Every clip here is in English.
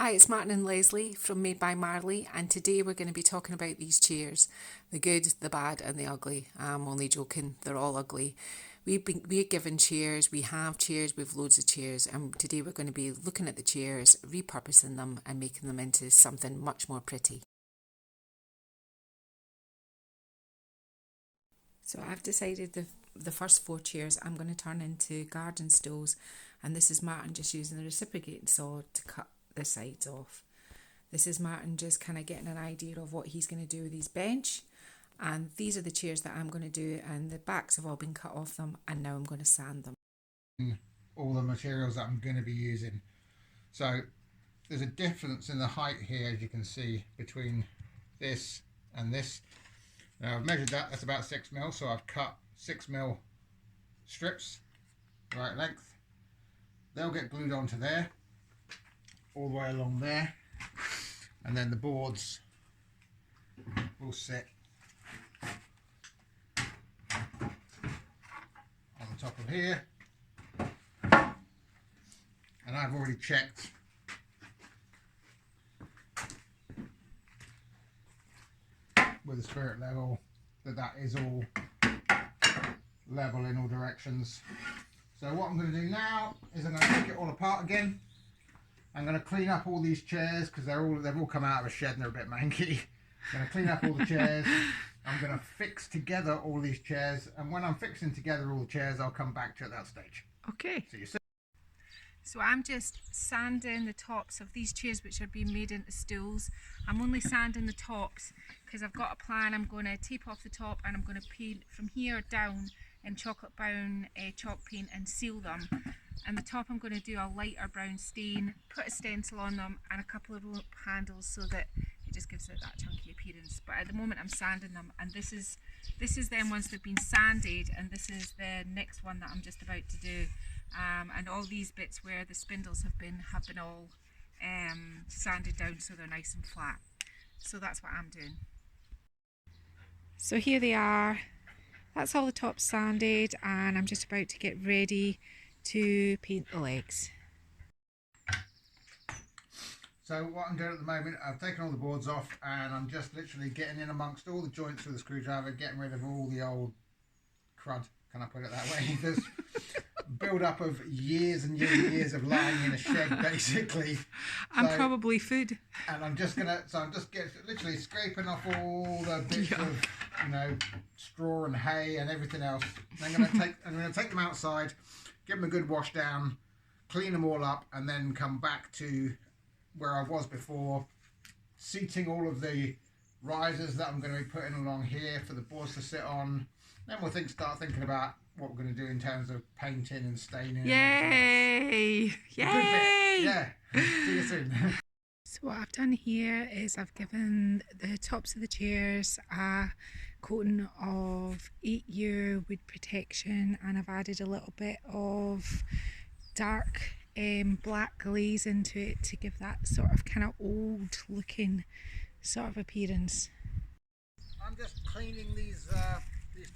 Hi, it's Martyn and Lesley from Made by Marley, and today we're going to be talking about these chairs, the good, the bad and the ugly. I'm only joking, they're all ugly. We're given chairs, we have chairs, we've loads of chairs, and today we're going to be looking at the chairs, repurposing them and making them into something much more pretty. So I've decided the first 4 chairs I'm going to turn into garden stools, and this is Martyn just using the reciprocating saw to cut the sides off. This is Martyn just kind of getting an idea of what he's going to do with his bench, and these are the chairs that I'm going to do, and the backs have all been cut off them, and now I'm going to sand them. All the materials that I'm going to be using. So there's a difference in the height here, as you can see, between this and this. Now I've measured that's about 6 mil, so I've cut 6 mil strips, right length. They'll get glued onto there, all the way along there, and then the boards will sit on the top of here. And I've already checked with the spirit level that is all level in all directions. So what I'm going to do now is I'm going to take it all apart again. I'm going to clean up all these chairs because they've all come out of a shed and they're a bit manky. I'm going to clean up all the chairs. I'm going to fix together all these chairs, and when I'm fixing together all the chairs, I'll come back to at that stage. Okay. See you soon. So I'm just sanding the tops of these chairs which are being made into stools. I'm only sanding the tops because I've got a plan. I'm going to tape off the top and I'm going to paint from here down in chocolate brown chalk paint and seal them. And the top I'm going to do a lighter brown stain, put a stencil on them and a couple of rope handles so that it just gives it that chunky appearance. But at the moment I'm sanding them, and this is them once they've been sanded, and this is the next one that I'm just about to do. And all these bits where the spindles have been all sanded down so they're nice and flat. So that's what I'm doing. So here they are. That's all the tops sanded, and I'm just about to get ready to paint the legs. So what I'm doing at the moment, I've taken all the boards off and I'm just literally getting in amongst all the joints with a screwdriver, getting rid of all the old crud, can I put it that way? There's build up of years and years and years of lying in a shed basically. And probably food. And I'm just literally scraping off all the bits of, straw and hay and everything else. I'm going to take them outside, give them a good wash down, clean them all up, and then come back to where I was before, seating all of the risers that I'm going to be putting along here for the boards to sit on. Then we'll start thinking about what we're going to do in terms of painting and staining. Yay! Yay! Yeah. See you soon. So what I've done here is I've given the tops of the chairs a coating of 8-year wood protection, and I've added a little bit of dark black glaze into it to give that sort of kind of old looking sort of appearance. I'm just cleaning these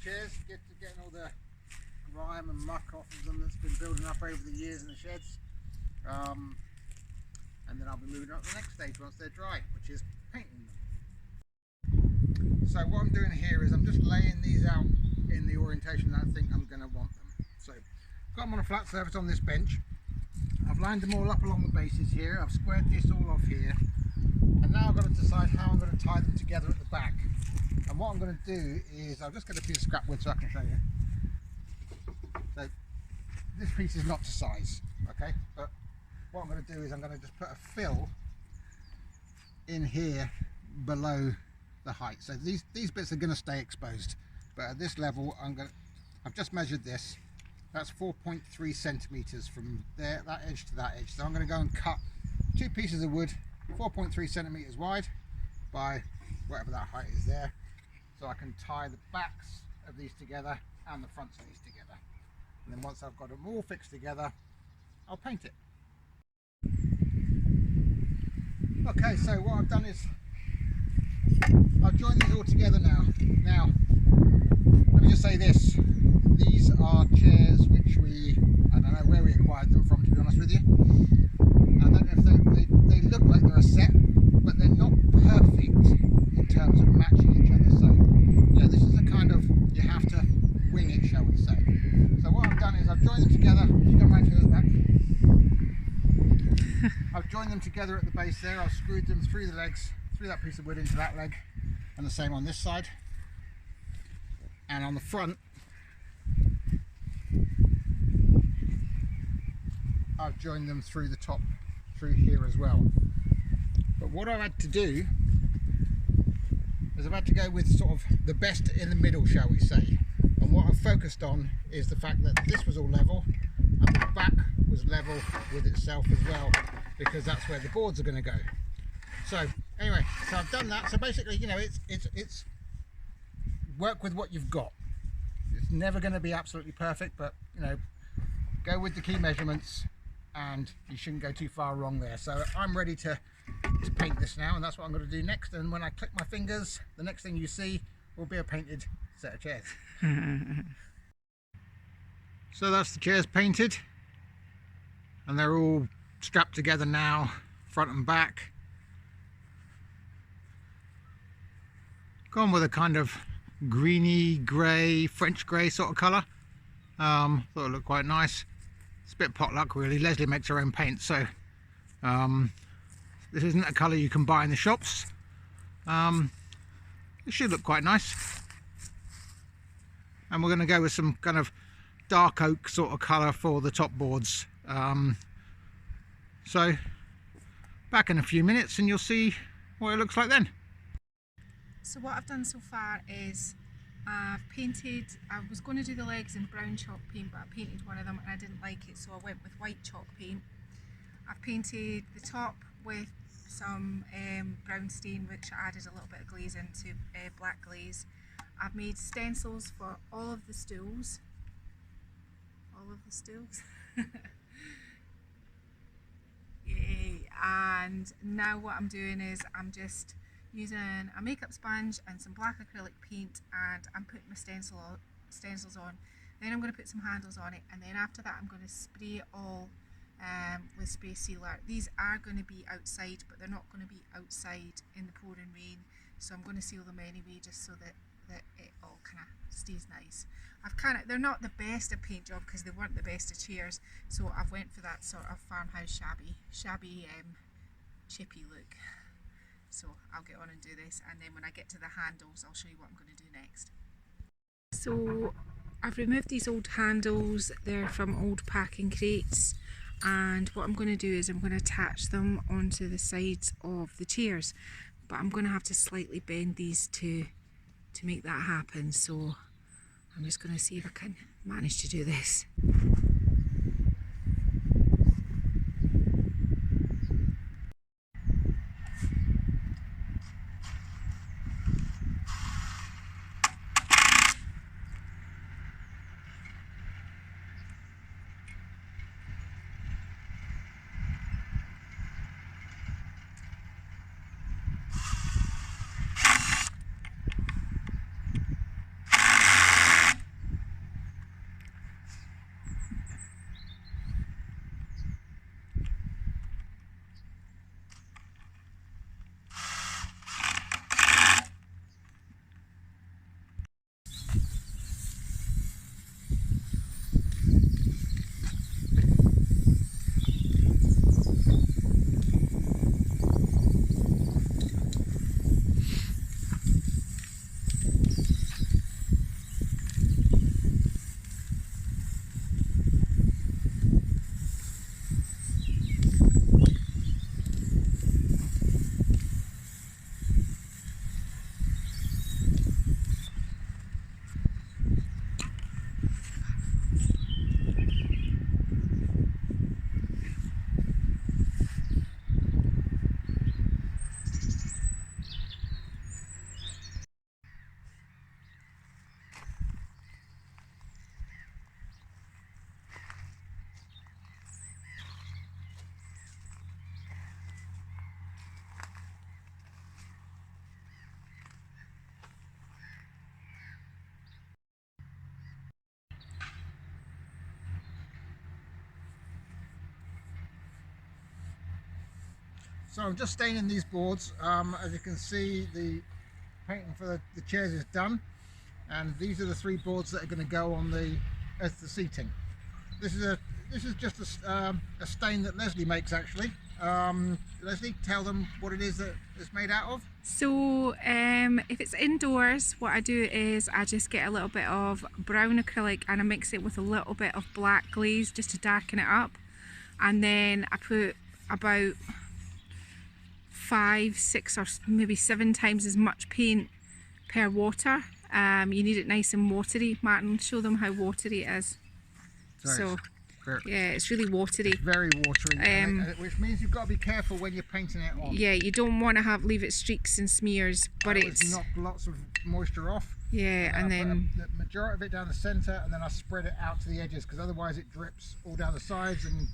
chairs, getting all the grime and muck off of them that's been building up over the years in the sheds, and then I'll be moving on to the next stage once they're dry, which is painting them. So what I'm doing here is I'm just laying these out in the orientation that I think I'm going to want them. So I've got them on a flat surface on this bench. I've lined them all up along the bases here. I've squared this all off here, and now I've got to decide how I'm going to tie them together at the back. And what I'm going to do is I'll just get a piece of scrap wood so I can show you. So this piece is not to size, okay, but what I'm going to do is I'm going to just put a fill in here below the height. So these bits are going to stay exposed, but at this level I've just measured this. That's 4.3 centimeters from there, that edge to that edge. So I'm going to go and cut 2 pieces of wood 4.3 centimeters wide by whatever that height is there, so I can tie the backs of these together and the fronts of these together. And then once I've got them all fixed together, I'll paint it. Okay, so what I've done is I've joined these all together now. Now, let me just say this. These are chairs which I don't know where we acquired them from, to be honest with you. I don't know if they look like joined them together at the base there. I've screwed them through the legs, through that piece of wood into that leg, and the same on this side. And on the front, I've joined them through the top, through here as well. But what I've had to do is I've had to go with sort of the best in the middle, shall we say. And what I've focused on is the fact that this was all level and the back was level with itself as well, because that's where the boards are going to go. So anyway, so I've done that. So basically, you know, it's work with what you've got. It's never going to be absolutely perfect, but you know, go with the key measurements and you shouldn't go too far wrong there. So I'm ready to paint this now, and that's what I'm going to do next. And when I click my fingers, the next thing you see will be a painted set of chairs. So that's the chairs painted, and they're all strapped together now, front and back. Gone with a kind of greeny grey, French grey sort of colour. Thought it looked quite nice. It's a bit potluck really. Lesley makes her own paint, so this isn't a colour you can buy in the shops. It should look quite nice. And we're going to go with some kind of dark oak sort of colour for the top boards. So back in a few minutes and you'll see what it looks like then. So what I've done so far is I've painted, I was going to do the legs in brown chalk paint, but I painted one of them and I didn't like it, so I went with white chalk paint. I've painted the top with some brown stain, which I added a little bit of glaze into, black glaze. I've made stencils for all of the stools. All of the stools. Yay! And now what I'm doing is I'm just using a makeup sponge and some black acrylic paint, and I'm putting my stencils on. Then I'm going to put some handles on it, and then after that I'm going to spray it all with spray sealer. These are going to be outside, but they're not going to be outside in the pouring rain, so I'm going to seal them anyway, just so that it all kind of stays nice. They're not the best at paint job because they weren't the best at chairs, so I've went for that sort of farmhouse shabby chippy look. So I'll get on and do this, and then when I get to the handles I'll show you what I'm going to do next. So I've removed these old handles, they're from old packing crates, and what I'm going to do is I'm going to attach them onto the sides of the chairs, but I'm going to have to slightly bend these to make that happen, so I'm just going to see if I can manage to do this. So I'm just staining these boards. As you can see, the painting for the chairs is done, and these are the 3 boards that are going to go on as the seating. This is just a stain that Lesley makes actually. Lesley, tell them what it is that it's made out of. So if it's indoors, what I do is I just get a little bit of brown acrylic and I mix it with a little bit of black glaze just to darken it up, and then I put about 5, 6 or maybe 7 times as much paint per water. You need it nice and watery. Martyn, show them how watery it is. So yeah, it's really watery. It's very watery, which means you've got to be careful when you're painting it on. Yeah, you don't want to leave it streaks and smears, but it's knock lots of moisture off. Yeah, and then put the majority of it down the centre, and then I spread it out to the edges because otherwise it drips all down the sides. And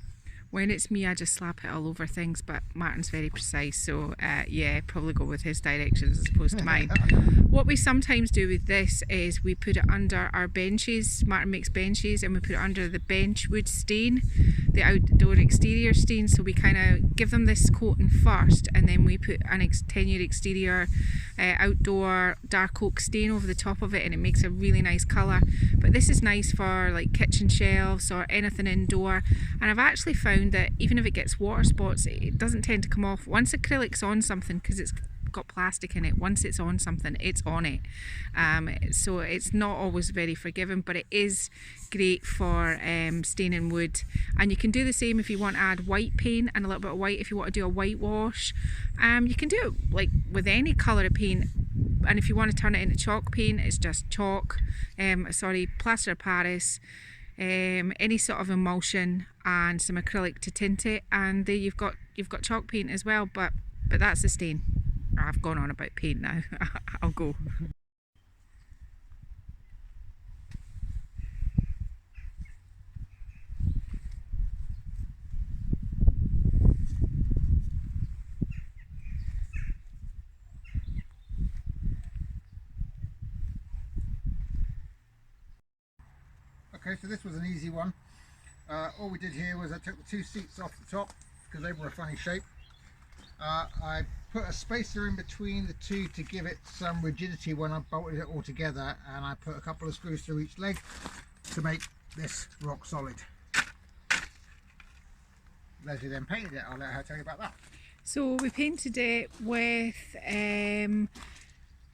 when it's me, I just slap it all over things, but Martyn's very precise, so yeah, probably go with his directions as opposed to mine. What we sometimes do with this is we put it under our benches. Martyn makes benches, and we put it under the bench wood stain, the outdoor exterior stain, so we kind of give them this coating first, and then we put an 10-year exterior outdoor dark oak stain over the top of it, and it makes a really nice colour. But this is nice for like kitchen shelves or anything indoor, and I've actually found that even if it gets water spots, it doesn't tend to come off once acrylic's on something, because it's got plastic in it. Once it's on something, it's on it. So it's not always very forgiving, but it is great for staining wood. And you can do the same if you want to add white paint and a little bit of white if you want to do a whitewash. You can do it like with any colour of paint. And if you want to turn it into chalk paint, it's just chalk, plaster of Paris, any sort of emulsion and some acrylic to tint it, and there you've got chalk paint as well. But that's the stain. I've gone on about paint now. I'll go. Okay, so this was an easy one. All we did here was I took the 2 seats off the top because they were a funny shape. I put a spacer in between the 2 to give it some rigidity when I bolted it all together, and I put a couple of screws through each leg to make this rock solid. Lesley then painted it. I'll let her tell you about that. So we painted it with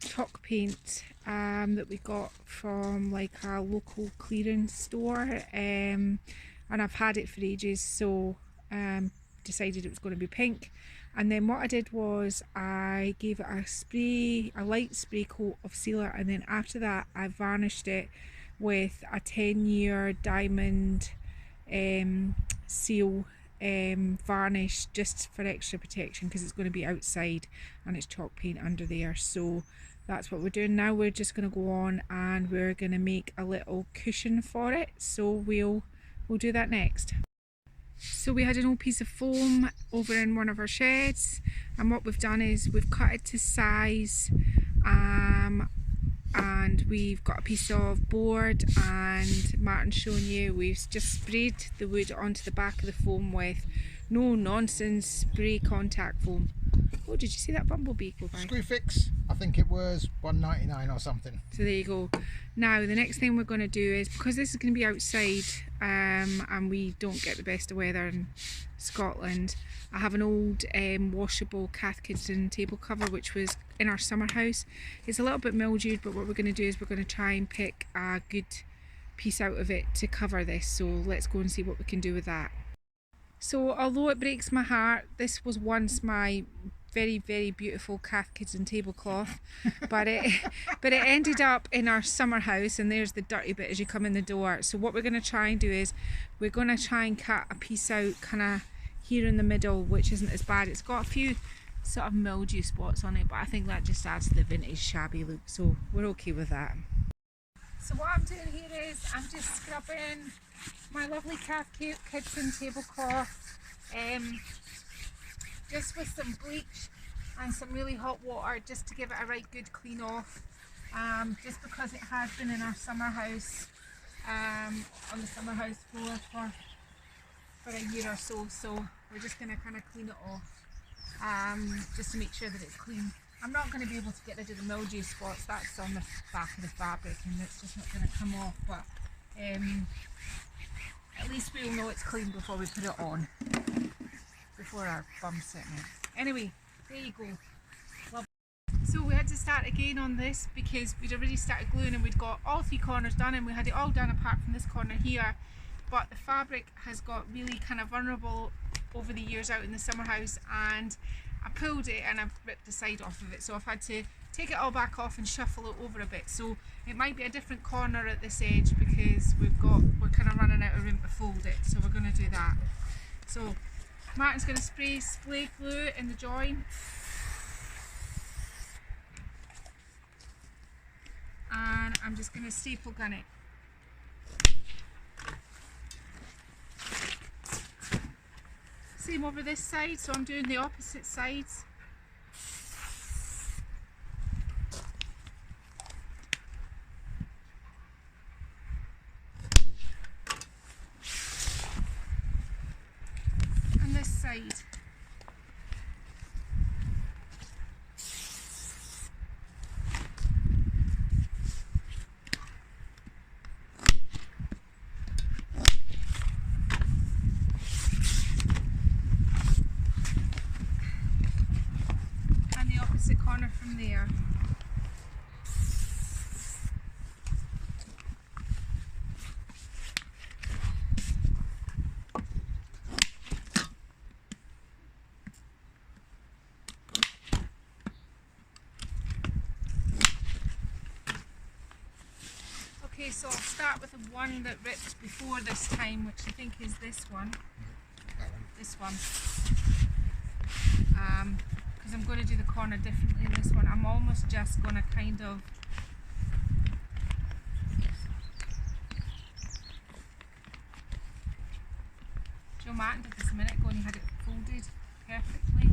chalk paint that we got from like a local clearance store, and I've had it for ages, so decided it was going to be pink. And then what I did was I gave it a light spray coat of sealer, and then after that I varnished it with a 10-year diamond seal varnish, just for extra protection, because it's going to be outside and it's chalk paint under there. So that's what we're doing now. We're just going to go on and we're going to make a little cushion for it, so we'll do that next. So we had an old piece of foam over in one of our sheds, and what we've done is we've cut it to size, and we've got a piece of board, and Martyn's showing you we've just sprayed the wood onto the back of the foam with no nonsense spray contact foam. Oh, did you see that bumblebee go by? Screw fix, I think it was $1.99 or something. So there you go. Now the next thing we're going to do is, because this is going to be outside and we don't get the best of weather in Scotland, I have an old washable Cath Kidston table cover which was in our summer house. It's a little bit mildewed, but what we're going to do is we're going to try and pick a good piece out of it to cover this. So let's go and see what we can do with that. So although it breaks my heart, this was once my very, very beautiful Cath Kidston tablecloth, but it ended up in our summer house, and there's the dirty bit as you come in the door. So what we're going to try and do is we're going to try and cut a piece out kind of here in the middle, which isn't as bad. It's got a few sort of mildew spots on it, but I think that just adds to the vintage shabby look, so we're okay with that. So what I'm doing here is I'm just scrubbing my lovely Cath Kidston tablecloth just with some bleach and some really hot water, just to give it a right good clean off, just because it has been in our summer house, on the summer house floor for a year or so. So we're just going to kind of clean it off, just to make sure that it's clean. I'm not going to be able to get rid of the mildew spots, that's on the back of the fabric and it's just not going to come off, but at least we'll know it's clean before we put it on. before our bum's sitting in. Anyway, there you go. Love. So we had to start again on this because we'd already started gluing and we'd got all 3 corners done, and we had it all done apart from this corner here. But the fabric has got really kind of vulnerable over the years out in the summer house, and I pulled it and I've ripped the side off of it, so I've had to take it all back off and shuffle it over a bit. So it might be a different corner at this edge because we're kind of running out of room to fold it, so we're going to do that. So Martyn's going to spray splay glue in the join, and I'm just going to staple gun it. Same over this side, so I'm doing the opposite sides. And this side. Corner from there. Okay, so I'll start with the one that ripped before this time, which I think is this one. This one. Because I'm going to do the corner differently in this one. I'm almost just going to kind of Joe Martyn did this a minute ago and he had it folded perfectly.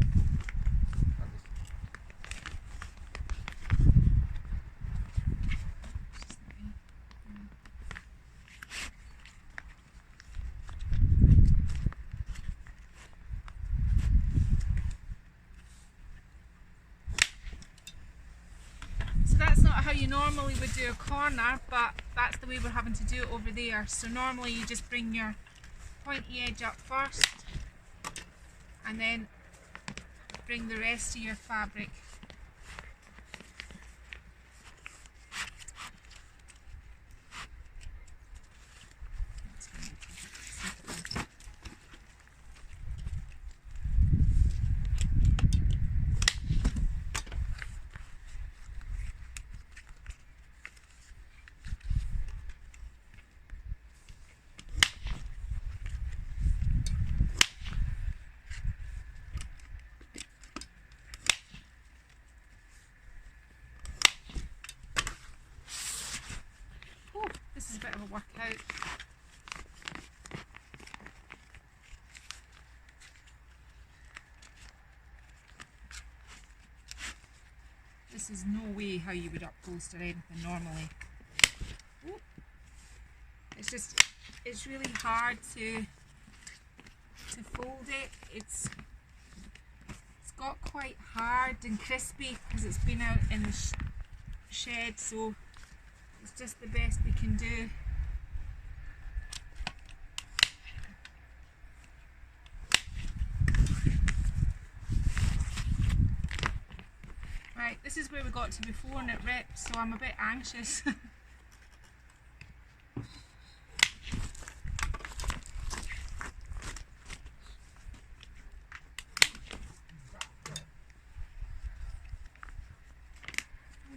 How you normally would do a corner, but that's the way we're having to do it over there. So normally you just bring your pointy edge up first and then bring the rest of your fabric This is a bit of a workout. This is no way how you would upholster anything normally. Ooh. It's really hard to fold it. It's got quite hard and crispy because it's been out in the shed, so it's just the best we can do. Right, this is where we got to before and it ripped, so I'm a bit anxious. I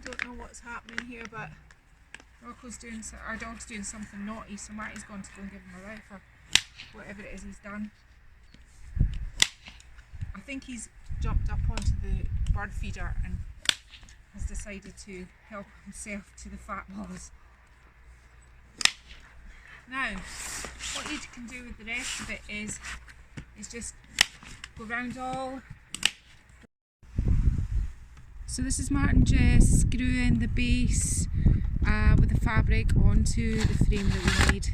don't know what's happening here, but our dog's doing something naughty, so Marty's gone to go and give him a row for whatever it is he's done. I think he's jumped up onto the bird feeder and has decided to help himself to the fat balls. Now, what you can do with the rest of it is just go round all. So this is Martyn just screwing the base with the fabric onto the frame that we made.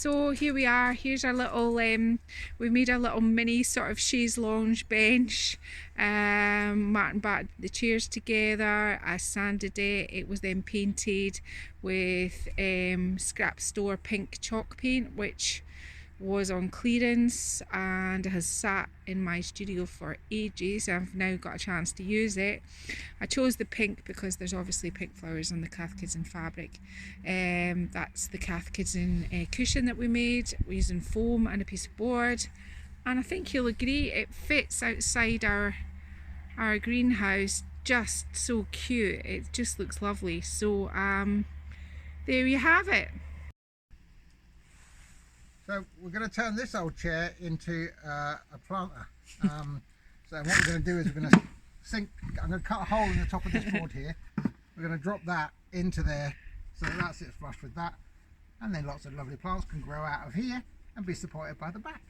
So here we are, here's our little, we made a little mini sort of chaise lounge bench. Martyn batted the chairs together, I sanded it, it was then painted with scrap store pink chalk paint, which was on clearance and has sat in my studio for ages. I've now got a chance to use it. I chose the pink because there's obviously pink flowers on the Cathkidston fabric. That's the Cathkidston cushion that we made. We're using foam and a piece of board, and I think you'll agree it fits outside our greenhouse just so cute. It just looks lovely. So there you have it. So we're going to turn this old chair into a planter. So what we're going to do is we're going to I'm going to cut a hole in the top of this board here. We're going to drop that into there so that sits flush with that, and then lots of lovely plants can grow out of here and be supported by the back.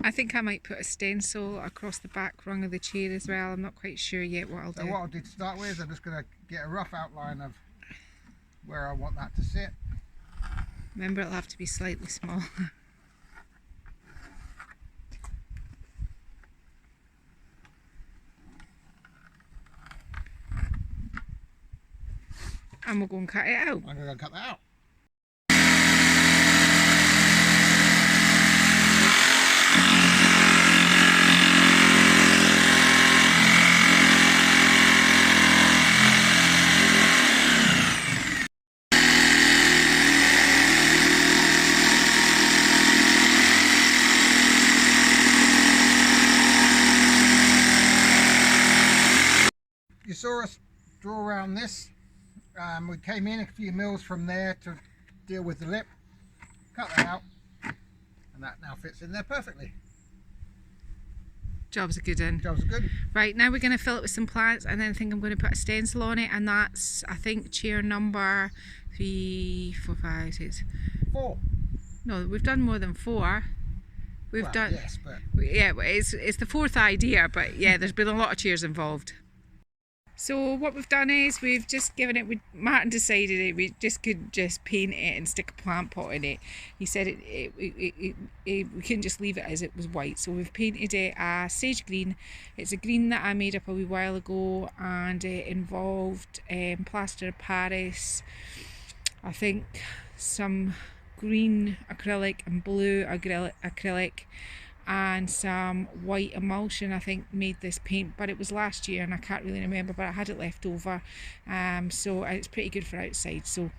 I think I might put a stencil across the back rung of the chair as well. I'm not quite sure yet what I'll do. So what I'll do to start with is I'm just going to get a rough outline of where I want that to sit. Remember, it'll have to be slightly small. And we'll go and cut it out. I'm going to go cut that out. You saw us draw around this. We came in a few mils from there to deal with the lip, cut that out, and that now fits in there perfectly. Job's a good one. Job's good. Right, now we're going to fill it with some plants, and then I think I'm going to put a stencil on it, and that's, I think, chair number 3, 4, 5, 6. 4. No, we've done more than 4. We've done. Yes, but yeah, it's the 4th idea, but yeah, there's been a lot of chairs involved. So what we've done is we've just given it, Martyn decided we could just paint it and stick a plant pot in it. He said we couldn't just leave it as it was white, so we've painted it a sage green. It's a green that I made up a wee while ago, and it involved plaster of Paris, I think some green acrylic and blue acrylic, and some white emulsion, I think, made this paint, but it was last year and I can't really remember, but I had it left over, so it's pretty good for outside. So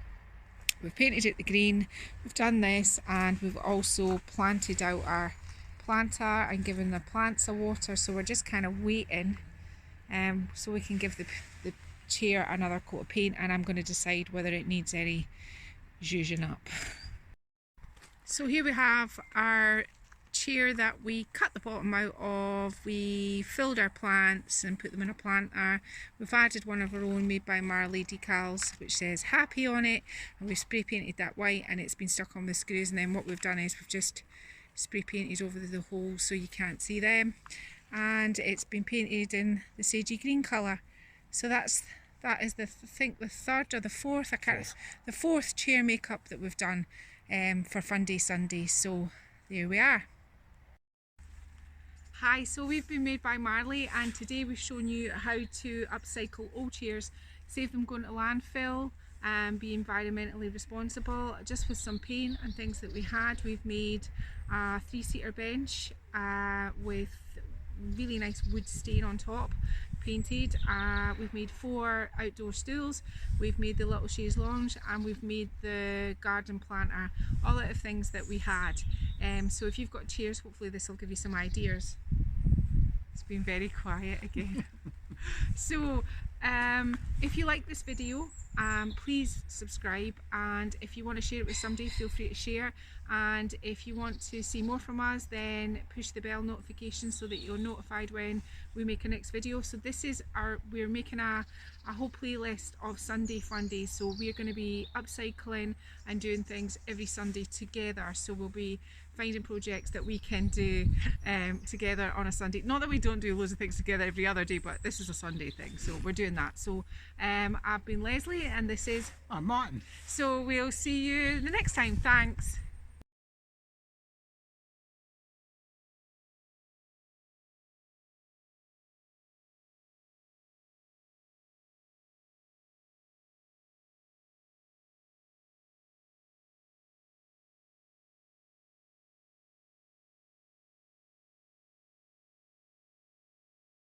we've painted it the green, we've done this, and we've also planted out our planter and given the plants a water, so we're just kind of waiting so we can give the chair another coat of paint, and I'm going to decide whether it needs any zhuzhing up. So here we have our chair that we cut the bottom out of. We filled our plants and put them in a planter. We've added one of our own made by Marley decals which says happy on it, and we've spray painted that white, and it's been stuck on with screws, and then what we've done is we've just spray painted over the holes so you can't see them, and it's been painted in the sagey green colour. So that is I think the 3rd or the 4th, the 4th chair makeup that we've done for Fun Day Sunday. So there we are. Hi, so we've been made by Marley, and today we've shown you how to upcycle old chairs, save them going to landfill, and be environmentally responsible. Just with some paint and things that we had, we've made a 3-seater bench with really nice wood stain on top, painted. We've made 4 outdoor stools, we've made the little chaise lounge, and we've made the garden planter, all out of things that we had. So if you've got chairs, hopefully this will give you some ideas. It's been very quiet again. So if you like this video, please subscribe, and if you want to share it with somebody, feel free to share, and if you want to see more from us, then push the bell notification so that you're notified when we make a next video. So this is we're making a whole playlist of Sunday fun days, so we're going to be upcycling and doing things every Sunday together. So we'll be finding projects that we can do together on a Sunday. Not that we don't do loads of things together every other day, but this is a Sunday thing, so we're doing that. So I've been Lesley, and this is I'm Martyn. So we'll see you the next time. Thanks.